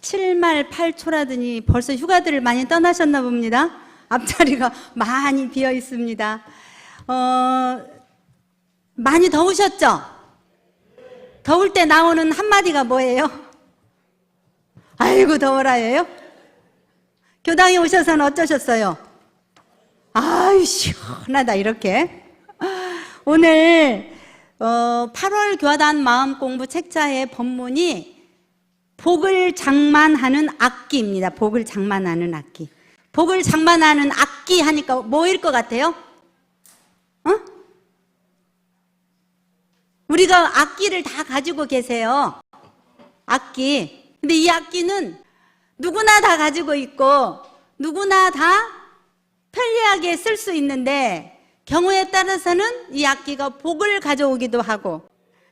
7말 8초라더니 벌써 휴가들을 많이 떠나셨나 봅니다. 앞자리가 많이 비어 있습니다. 많이 더우셨죠? 더울 때 나오는 한마디가 뭐예요? 아이고 더워라예요? 교당에 오셔서는 어떠셨어요? 아유 시원하다 이렇게. 오늘 8월 교화단 마음공부 책자의 본문이 복을 장만하는 악기입니다. 복을 장만하는 악기. 복을 장만하는 악기 하니까 뭐일 것 같아요? 우리가 악기를 다 가지고 계세요. 악기. 근데 이 악기는 누구나 다 가지고 있고 누구나 다 편리하게 쓸 수 있는데 경우에 따라서는 이 악기가 복을 가져오기도 하고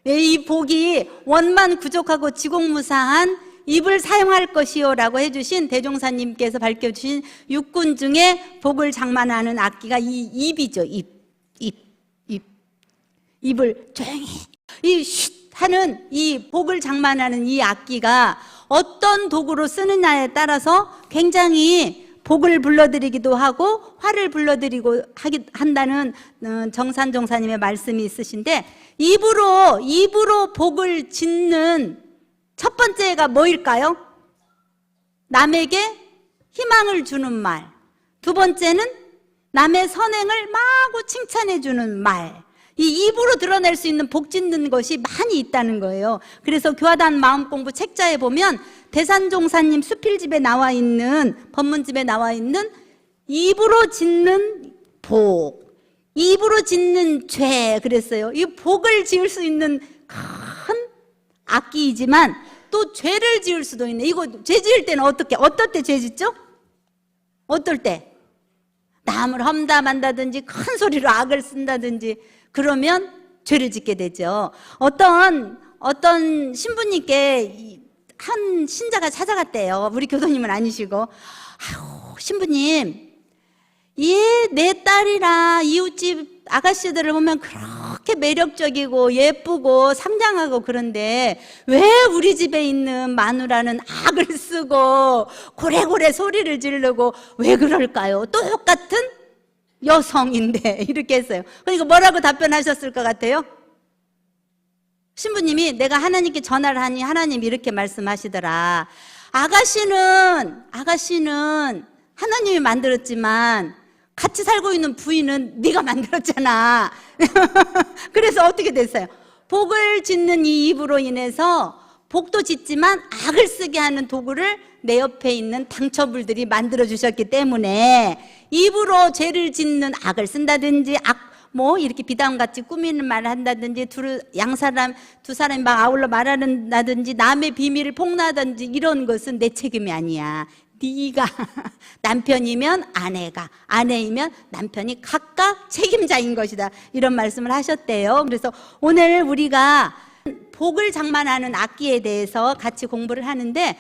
이 복이 원만 구족하고 지공무사한 입을 사용할 것이요 라고 해주신 대종사님께서 밝혀주신 육군 중에 복을 장만하는 악기가 이 입이죠. 입을 조용히 쉿 하는 이 복을 장만하는 이 악기가 어떤 도구로 쓰느냐에 따라서 굉장히 복을 불러드리기도 하고 화를 불러드리고 한다는 정산종사님의 말씀이 있으신데 입으로 복을 짓는 첫 번째가 뭐일까요? 남에게 희망을 주는 말. 두 번째는 남의 선행을 마구 칭찬해 주는 말. 이 입으로 드러낼 수 있는 복 짓는 것이 많이 있다는 거예요. 그래서 교화단 마음공부 책자에 보면 대산종사님 수필집에 나와 있는 법문집에 나와 있는 입으로 짓는 복, 입으로 짓는 죄 그랬어요. 이 복을 지을 수 있는 큰 악기이지만 또 죄를 지을 수도 있네. 이거 죄 지을 때는 어떨 때 죄 짓죠? 어떨 때? 남을 험담한다든지 큰 소리로 악을 쓴다든지 그러면 죄를 짓게 되죠. 어떤 신부님께 한 신자가 찾아갔대요. 우리 교도님은 아니시고. 아유, 신부님, 내 딸이라 이웃집 아가씨들을 보면 그렇게 매력적이고 예쁘고 상냥하고 그런데 왜 우리 집에 있는 마누라는 악을 쓰고 고래고래 소리를 지르고 왜 그럴까요? 똑같은 여성인데 이렇게 했어요. 그러니까 뭐라고 답변하셨을 것 같아요? 신부님이 내가 하나님께 전화를 하니 하나님이 이렇게 말씀하시더라. 아가씨는 하나님이 만들었지만 같이 살고 있는 부인은 네가 만들었잖아. 그래서 어떻게 됐어요? 복을 짓는 이 입으로 인해서 복도 짓지만 악을 쓰게 하는 도구를 내 옆에 있는 당처불들이 만들어 주셨기 때문에 입으로 죄를 짓는 악을 쓴다든지 이렇게 비담같이 꾸미는 말을 한다든지 두 사람이 막 아울러 말한다든지 남의 비밀을 폭로하든지 이런 것은 내 책임이 아니야. 네가 남편이면 아내이면 남편이 각각 책임자인 것이다. 이런 말씀을 하셨대요. 그래서 오늘 우리가 복을 장만하는 악기에 대해서 같이 공부를 하는데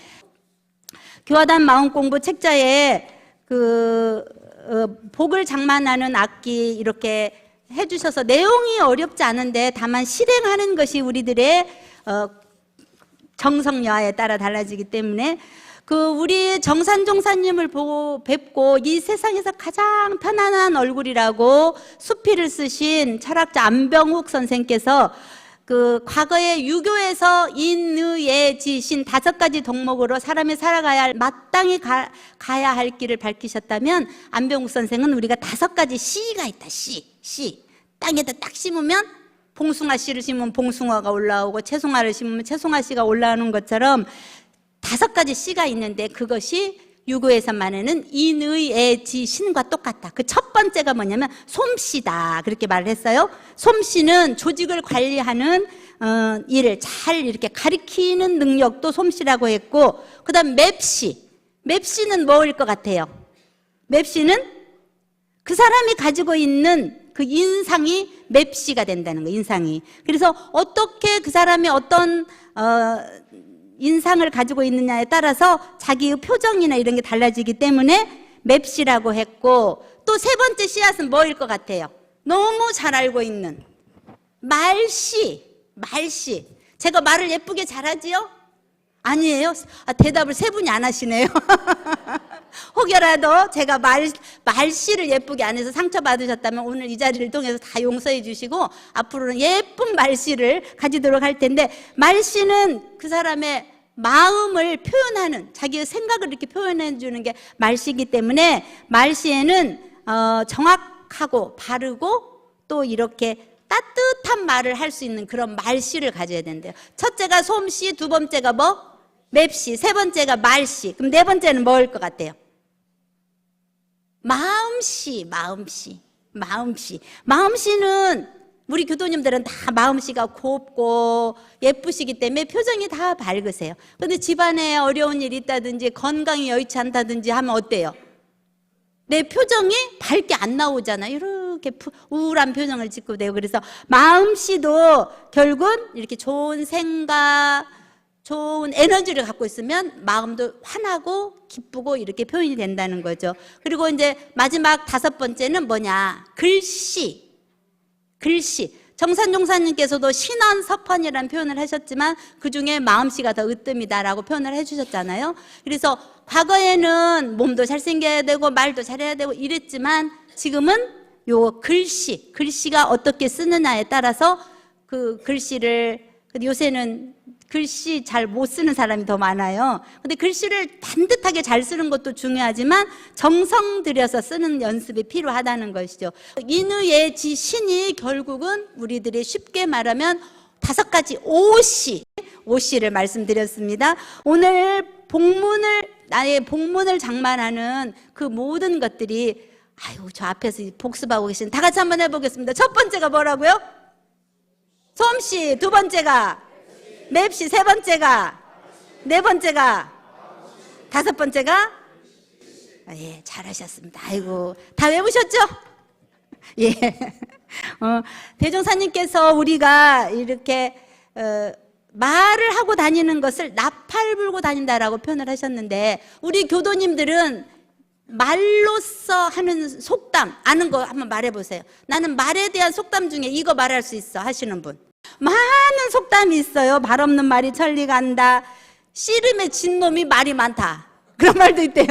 교화단 마음공부 책자에 복을 장만하는 악기 이렇게 해주셔서 내용이 어렵지 않은데 다만 실행하는 것이 우리들의 정성 여하에 따라 달라지기 때문에 우리 정산종사님을 뵙고 이 세상에서 가장 편안한 얼굴이라고 수필을 쓰신 철학자 안병욱 선생께서 과거에 유교에서 인의예지신 5가지 덕목으로 사람이 살아가야 할 마땅히 가야 할 길을 밝히셨다면 안병욱 선생은 우리가 5가지 씨가 있다. 씨. 땅에다 딱 심으면 봉숭아 씨를 심으면 봉숭아가 올라오고 채송화를 심으면 채송화 씨가 올라오는 것처럼 5가지 씨가 있는데 그것이 유교에서 말하는 인의예지신과 똑같다. 그 첫 번째가 뭐냐면 솜씨다. 그렇게 말을 했어요. 솜씨는 조직을 관리하는 일을 잘 이렇게 가리키는 능력도 솜씨라고 했고 그 다음 맵씨는 뭐일 것 같아요? 맵씨는 그 사람이 가지고 있는 그 인상이 맵씨가 된다는 거예요. 인상이. 그래서 어떻게 그 사람이 어떤 인상을 가지고 있느냐에 따라서 자기의 표정이나 이런 게 달라지기 때문에 맵씨라고 했고 또 3번째 씨앗은 뭐일 것 같아요? 너무 잘 알고 있는 말씨. 제가 말을 예쁘게 잘하지요? 아니에요? 대답을 세 분이 안 하시네요. 혹여라도 제가 말씨를 예쁘게 안 해서 상처받으셨다면 오늘 이 자리를 통해서 다 용서해 주시고 앞으로는 예쁜 말씨를 가지도록 할 텐데, 말씨는 그 사람의 마음을 표현하는, 자기의 생각을 이렇게 표현해 주는 게 말씨이기 때문에 말씨에는 정확하고 바르고 또 이렇게 따뜻한 말을 할 수 있는 그런 말씨를 가져야 된대요. 첫째가 솜씨, 두 번째가 뭐? 맵씨, 세 번째가 말씨. 그럼 네 번째는 뭐일 것 같아요? 마음씨, 마음씨, 마음씨. 마음씨는 우리 교도님들은 다 마음씨가 곱고 예쁘시기 때문에 표정이 다 밝으세요. 근데 집안에 어려운 일이 있다든지 건강이 여의치 않다든지 하면 어때요? 내 표정이 밝게 안 나오잖아요. 이렇게 우울한 표정을 짓고 돼요. 그래서 마음씨도 결국은 이렇게 좋은 생각, 좋은 에너지를 갖고 있으면 마음도 환하고 기쁘고 이렇게 표현이 된다는 거죠. 그리고 이제 마지막 다섯 번째는 뭐냐? 글씨. 글씨. 정산종사님께서도 신안석헌이라는 표현을 하셨지만 그중에 마음씨가 더 으뜸이다라고 표현을 해주셨잖아요. 그래서 과거에는 몸도 잘생겨야 되고 말도 잘해야 되고 이랬지만 지금은 요 글씨가 어떻게 쓰느냐에 따라서 그 글씨를, 요새는 글씨 잘 못 쓰는 사람이 더 많아요. 근데 글씨를 반듯하게 잘 쓰는 것도 중요하지만 정성 들여서 쓰는 연습이 필요하다는 것이죠. 인의의 지신이 결국은 우리들이 쉽게 말하면 다섯 가지 오씨를 말씀드렸습니다. 오늘 나의 복문을 장만하는 그 모든 것들이, 아이고, 저 앞에서 복습하고 계신 다 같이 한번 해보겠습니다. 첫 번째가 뭐라고요? 솜씨. 두 번째가 맵씨. 세 번째가, 네 번째가, 다섯 번째가, 예, 잘하셨습니다. 아이고, 다 외우셨죠? 예. 대종사님께서 우리가 이렇게 말을 하고 다니는 것을 나팔 불고 다닌다라고 표현을 하셨는데, 우리 교도님들은 말로써 하는 속담 아는 거 한번 말해보세요. 나는 말에 대한 속담 중에 이거 말할 수 있어 하시는 분. 많은 속담이 있어요. 말 없는 말이 천리 간다. 씨름에 진 놈이 말이 많다. 그런 말도 있대요.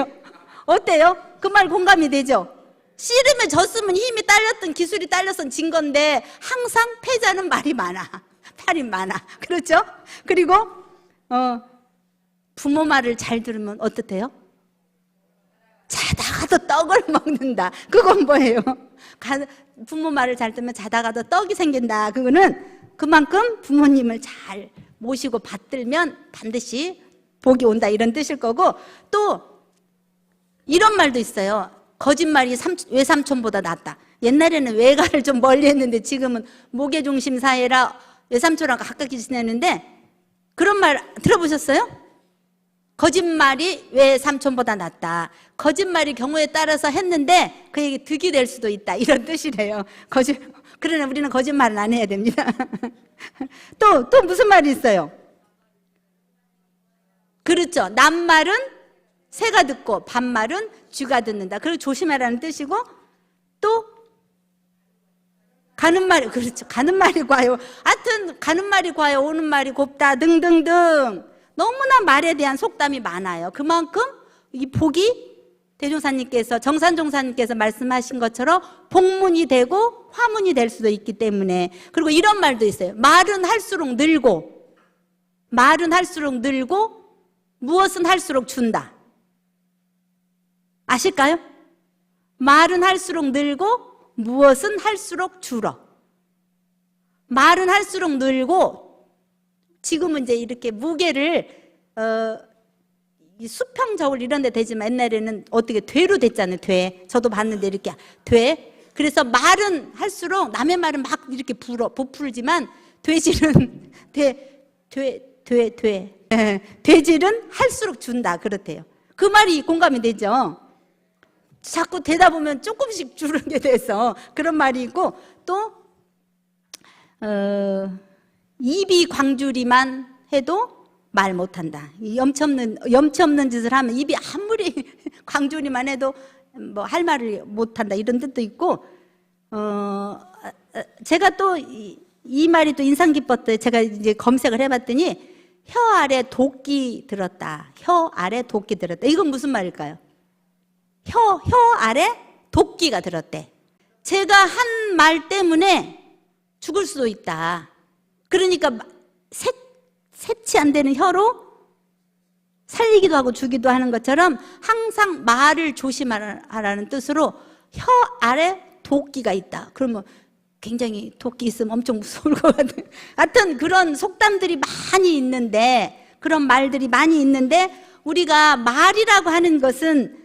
어때요? 그 말 공감이 되죠? 씨름에 졌으면 힘이 딸렸든 기술이 딸렸든 진 건데 항상 패자는 말이 많아. 말이 많아. 그렇죠? 그리고 부모 말을 잘 들으면 어떻대요? 자다가도 떡을 먹는다. 그건 뭐예요? 부모 말을 잘 듣면 자다가도 떡이 생긴다. 그거는 그만큼 부모님을 잘 모시고 받들면 반드시 복이 온다, 이런 뜻일 거고, 또 이런 말도 있어요. 거짓말이 외삼촌보다 낫다. 옛날에는 외가를 좀 멀리 했는데 지금은 모계중심 사회라 외삼촌하고 가깝게 지내는데, 그런 말 들어보셨어요? 거짓말이 외삼촌보다 낫다. 거짓말이 경우에 따라서 했는데 그에게 득이 될 수도 있다, 이런 뜻이래요. 그러나 우리는 거짓말은 안 해야 됩니다. 또 무슨 말이 있어요? 그렇죠. 남말은 새가 듣고 반말은 쥐가 듣는다. 그리고 조심하라는 뜻이고, 또 가는 말이, 그렇죠. 가는 말이 과요. 하여튼 가는 말이 과요, 오는 말이 곱다 등등등. 너무나 말에 대한 속담이 많아요. 그만큼 이 복이 대종사님께서, 정산종사님께서 말씀하신 것처럼 복문이 되고 화문이 될 수도 있기 때문에. 그리고 이런 말도 있어요. 말은 할수록 늘고 무엇은 할수록 준다. 아실까요? 말은 할수록 늘고 무엇은 할수록 줄어. 말은 할수록 늘고, 지금은 이제 이렇게 무게를 수평 저울 이런 데 되지만 옛날에는 어떻게 되로 됐잖아요. 돼. 저도 봤는데 이렇게 돼. 그래서 말은 할수록, 남의 말은 막 이렇게 부풀지만 돼지는 돼지는 할수록 준다, 그렇대요. 그 말이 공감이 되죠. 자꾸 되다 보면 조금씩 줄게 돼서 그런 말이 있고, 또 입이 광주리만 해도 말 못한다. 염치 없는 짓을 하면 입이 아무리 광주리만 해도 뭐 할 말을 못한다, 이런 뜻도 있고, 제가 또 이 말이 또 인상 깊었어요. 제가 이제 검색을 해봤더니 혀 아래 도끼 들었다. 혀 아래 도끼 들었다. 이건 무슨 말일까요? 혀 아래 도끼가 들었대. 제가 한 말 때문에 죽을 수도 있다. 그러니까 세치 안 되는 혀로 살리기도 하고 주기도 하는 것처럼 항상 말을 조심하라는 뜻으로 혀 아래 도끼가 있다. 그러면 굉장히 도끼 있으면 엄청 무서울 것 같아요. 하여튼 그런 속담들이 많이 있는데, 그런 말들이 많이 있는데, 우리가 말이라고 하는 것은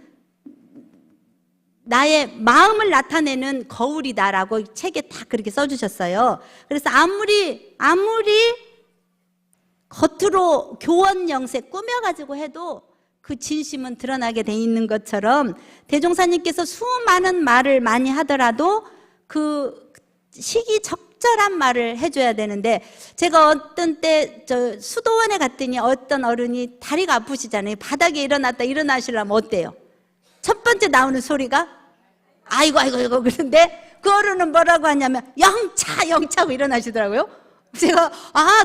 나의 마음을 나타내는 거울이다라고 책에 다 그렇게 써주셨어요. 그래서 아무리 겉으로 교원 영세 꾸며가지고 해도 그 진심은 드러나게 돼 있는 것처럼 대종사님께서 수많은 말을 많이 하더라도 그 시기 적절한 말을 해줘야 되는데, 제가 어떤 때 수도원에 갔더니 어떤 어른이 다리가 아프시잖아요. 바닥에 일어나시려면 어때요? 첫 번째 나오는 소리가 아이고 그런데 그 어른은 뭐라고 하냐면 영차 하고 일어나시더라고요. 제가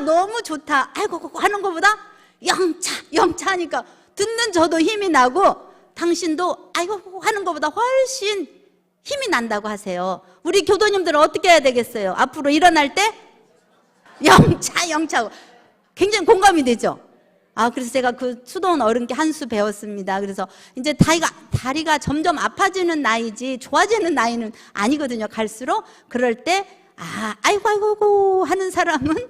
너무 좋다 아이고 하는 것보다 영차 하니까 듣는 저도 힘이 나고 당신도 아이고 하는 것보다 훨씬 힘이 난다고 하세요. 우리 교도님들은 어떻게 해야 되겠어요? 앞으로 일어날 때 영차 굉장히 공감이 되죠. 그래서 제가 그 수도원 어른께 한 수 배웠습니다. 그래서 이제 다리가 점점 아파지는 나이지 좋아지는 나이는 아니거든요. 갈수록 그럴 때 아이고 하는 사람은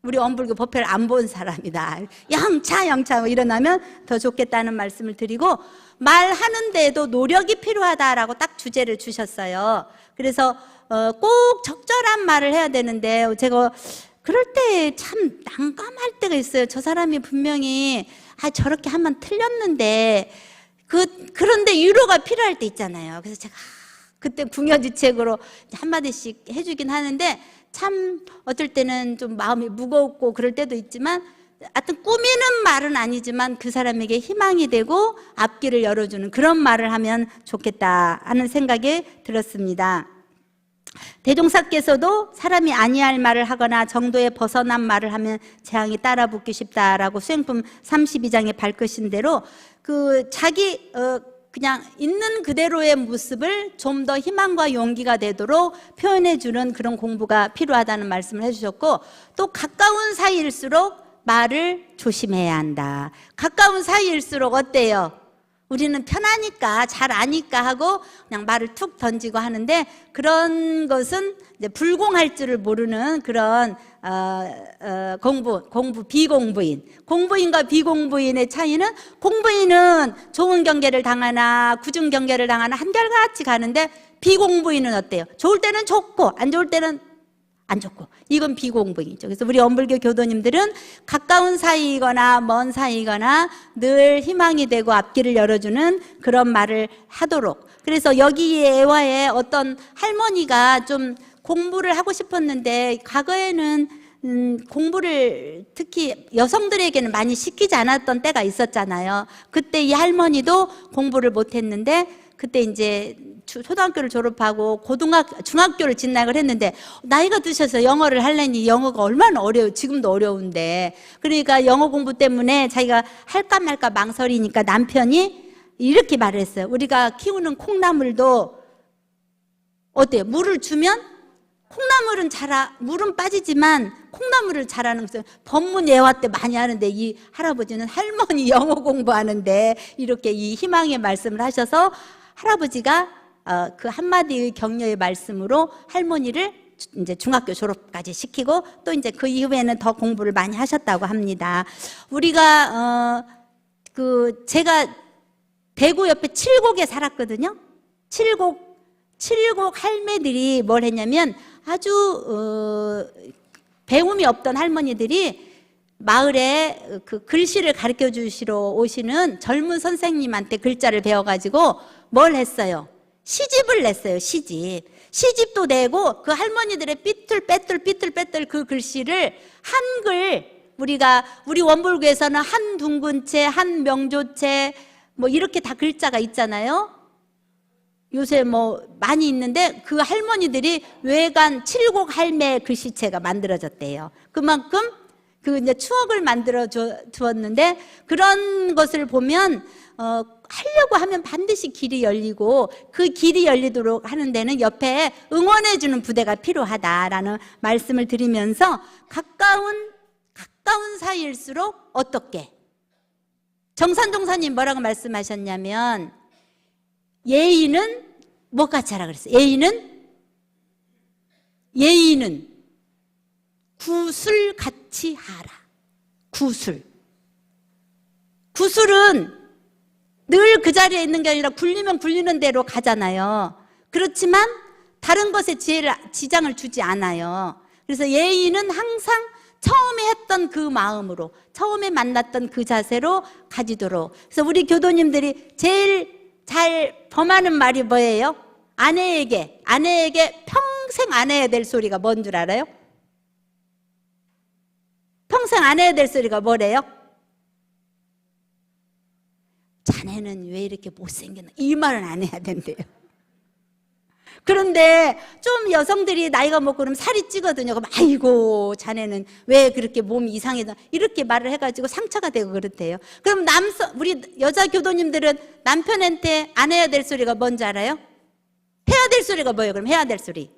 우리 원불교 법회를 안 본 사람이다. 영차 일어나면 더 좋겠다는 말씀을 드리고, 말하는데도 노력이 필요하다라고 딱 주제를 주셨어요. 그래서 꼭 적절한 말을 해야 되는데, 제가 그럴 때 참 난감할 때가 있어요. 저 사람이 분명히 저렇게 하면 틀렸는데 그런데 위로가 필요할 때 있잖아요. 그래서 제가 그때 궁여지책으로 한마디씩 해주긴 하는데, 참 어떨 때는 좀 마음이 무겁고 그럴 때도 있지만, 하여튼 꾸미는 말은 아니지만 그 사람에게 희망이 되고 앞길을 열어주는 그런 말을 하면 좋겠다 하는 생각이 들었습니다. 대종사께서도 사람이 아니할 말을 하거나 정도에 벗어난 말을 하면 재앙이 따라붙기 쉽다라고 수행품 32장에 밝으신 대로 자기 그냥 있는 그대로의 모습을 좀 더 희망과 용기가 되도록 표현해주는 그런 공부가 필요하다는 말씀을 해주셨고, 또 가까운 사이일수록 말을 조심해야 한다. 가까운 사이일수록 어때요? 우리는 편하니까 잘 아니까 하고 그냥 말을 툭 던지고 하는데, 그런 것은 이제 불공할 줄을 모르는 그런 비공부인. 공부인과 비공부인의 차이는, 공부인은 좋은 경계를 당하나 굳은 경계를 당하나 한결같이 가는데, 비공부인은 어때요? 좋을 때는 좋고 안 좋을 때는 안 좋고, 이건 비공부이죠. 그래서 우리 원불교 교도님들은 가까운 사이거나 먼 사이거나 늘 희망이 되고 앞길을 열어주는 그런 말을 하도록. 그래서 여기 애화에 어떤 할머니가 좀 공부를 하고 싶었는데, 과거에는 공부를 특히 여성들에게는 많이 시키지 않았던 때가 있었잖아요. 그때 이 할머니도 공부를 못했는데, 그때 이제 초등학교를 졸업하고 중학교를 진학을 했는데, 나이가 드셔서 영어를 하려니 영어가 얼마나 어려워요. 지금도 어려운데. 그러니까 영어 공부 때문에 자기가 할까 말까 망설이니까 남편이 이렇게 말을 했어요. 우리가 키우는 콩나물도 어때요? 물을 주면 콩나물은 물은 빠지지만 콩나물을 자라는 것은 법문 예화 때 많이 하는데, 이 할아버지는 할머니 영어 공부하는데 이렇게 이 희망의 말씀을 하셔서 할아버지가 그 한마디의 격려의 말씀으로 할머니를 이제 중학교 졸업까지 시키고, 또 이제 그 이후에는 더 공부를 많이 하셨다고 합니다. 우리가 제가 대구 옆에 칠곡에 살았거든요. 칠곡 할매들이 뭘 했냐면, 아주 배움이 없던 할머니들이 마을에 그 글씨를 가르쳐 주시러 오시는 젊은 선생님한테 글자를 배워가지고 뭘 했어요? 시집을 냈어요. 시집도 내고 그 할머니들의 삐뚤빼뚤 그 글씨를 한글, 우리 원불교에서는 한 둥근채, 한 명조채 뭐 이렇게 다 글자가 있잖아요. 요새 뭐 많이 있는데, 그 할머니들이 외관 칠곡 할매 글씨체가 만들어졌대요. 그만큼 그 이제 추억을 만들어 주었는데, 그런 것을 보면 하려고 하면 반드시 길이 열리고, 그 길이 열리도록 하는 데는 옆에 응원해 주는 부대가 필요하다라는 말씀을 드리면서, 가까운 사이일수록 어떻게? 정산종사님 뭐라고 말씀하셨냐면, 예의는 뭐 같이 하라 그랬어요? 예의는 구슬같이 하라. 구슬은 늘 그 자리에 있는 게 아니라 굴리면 굴리는 대로 가잖아요. 그렇지만 다른 것에 지장을 주지 않아요. 그래서 예의는 항상 처음에 했던 그 마음으로, 처음에 만났던 그 자세로 가지도록. 그래서 우리 교도님들이 제일 잘 범하는 말이 뭐예요? 아내에게 평생 안 해야 될 소리가 뭔 줄 알아요? 평생 안 해야 될 소리가 뭐래요? 자네는 왜 이렇게 못생겼나? 이 말은 안 해야 된대요. 그런데 좀 여성들이 나이가 먹고 그러면 살이 찌거든요. 그럼 아이고 자네는 왜 그렇게 몸이 이상해서, 이렇게 말을 해가지고 상처가 되고 그렇대요. 그럼 우리 여자 교도님들은 남편한테 안 해야 될 소리가 뭔지 알아요? 해야 될 소리가 뭐예요? 그럼 해야 될 소리,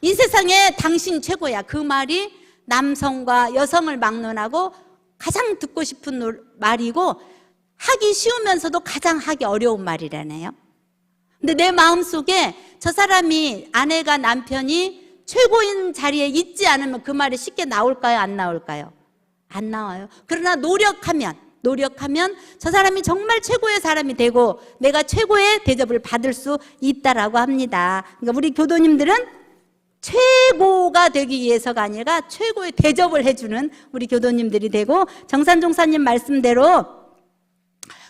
이 세상에 당신 최고야. 그 말이 남성과 여성을 막론하고 가장 듣고 싶은 말이고, 하기 쉬우면서도 가장 하기 어려운 말이라네요. 근데 내 마음속에 저 사람이, 아내가, 남편이 최고인 자리에 있지 않으면 그 말이 쉽게 나올까요? 안 나올까요? 안 나와요. 그러나 노력하면 저 사람이 정말 최고의 사람이 되고 내가 최고의 대접을 받을 수 있다라고 합니다. 그러니까 우리 교도님들은 최고가 되기 위해서가 아니라 최고의 대접을 해주는 우리 교도님들이 되고, 정산종사님 말씀대로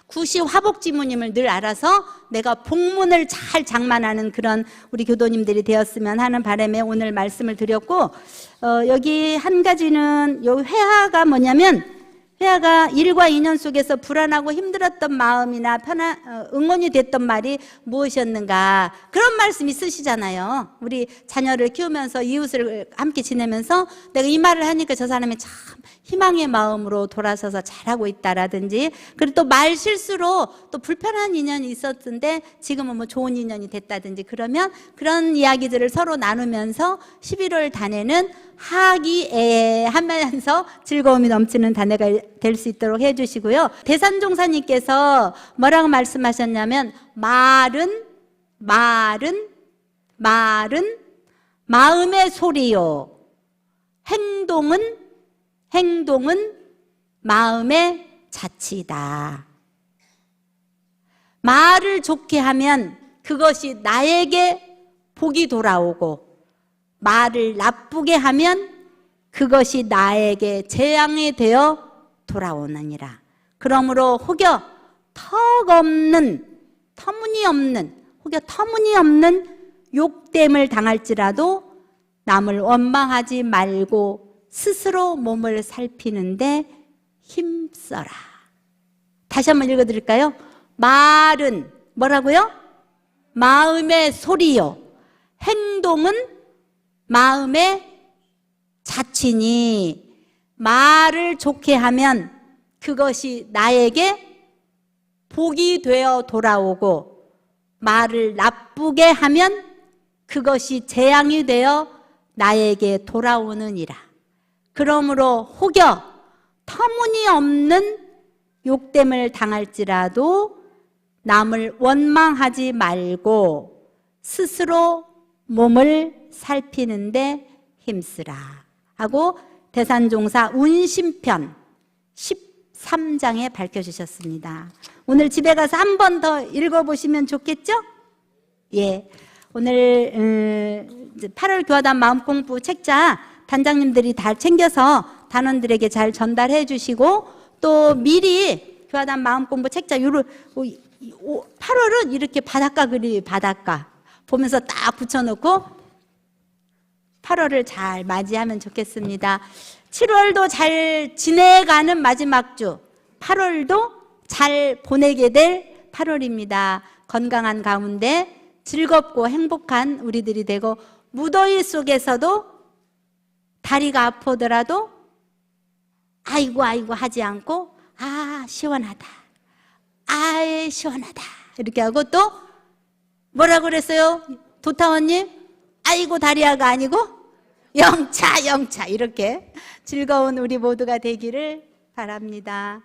구시 화복지무님을 늘 알아서 내가 복문을 잘 장만하는 그런 우리 교도님들이 되었으면 하는 바람에 오늘 말씀을 드렸고, 여기 한 가지는 요 회화가 뭐냐면, 회화가 일과 인연 속에서 불안하고 힘들었던 마음이나 응원이 됐던 말이 무엇이었는가, 그런 말씀이 쓰시잖아요. 우리 자녀를 키우면서 이웃을 함께 지내면서 내가 이 말을 하니까 저 사람이 참 희망의 마음으로 돌아서서 잘하고 있다라든지, 그리고 또 말 실수로 또 불편한 인연이 있었는데 지금은 뭐 좋은 인연이 됐다든지, 그러면 그런 이야기들을 서로 나누면서 11월 단에는 하기애애하면서 즐거움이 넘치는 단해가 될 수 있도록 해주시고요. 대산종사님께서 뭐라고 말씀하셨냐면, 말은 마음의 소리요, 행동은 마음의 자치다. 말을 좋게 하면 그것이 나에게 복이 돌아오고, 말을 나쁘게 하면 그것이 나에게 재앙이 되어 돌아오느니라. 그러므로 혹여 터무니없는 욕됨을 당할지라도 남을 원망하지 말고 스스로 몸을 살피는데 힘써라. 다시 한번 읽어드릴까요? 말은 뭐라고요? 마음의 소리요, 행동은 마음의 자치니, 말을 좋게 하면 그것이 나에게 복이 되어 돌아오고, 말을 나쁘게 하면 그것이 재앙이 되어 나에게 돌아오느니라. 그러므로 혹여 터무니없는 욕됨을 당할지라도 남을 원망하지 말고 스스로 몸을 살피는데 힘쓰라 하고 대산종사 운심편 13장에 밝혀주셨습니다. 오늘 집에 가서 한 번 더 읽어보시면 좋겠죠? 예, 오늘 8월 교화단 마음공부 책자 단장님들이 다 챙겨서 단원들에게 잘 전달해 주시고, 또 미리 교화단 마음공부 책자 8월은 이렇게 바닷가 보면서 딱 붙여놓고 8월을 잘 맞이하면 좋겠습니다. 7월도 잘 지내가는 마지막 주, 8월도 잘 보내게 될 8월입니다. 건강한 가운데 즐겁고 행복한 우리들이 되고, 무더위 속에서도 다리가 아프더라도 아이고 아이고 하지 않고 아 시원하다, 아예 시원하다 이렇게 하고 또 뭐라고 그랬어요? 도타원님? 아이고 다리아가 아니고 영차 영차 이렇게 즐거운 우리 모두가 되기를 바랍니다.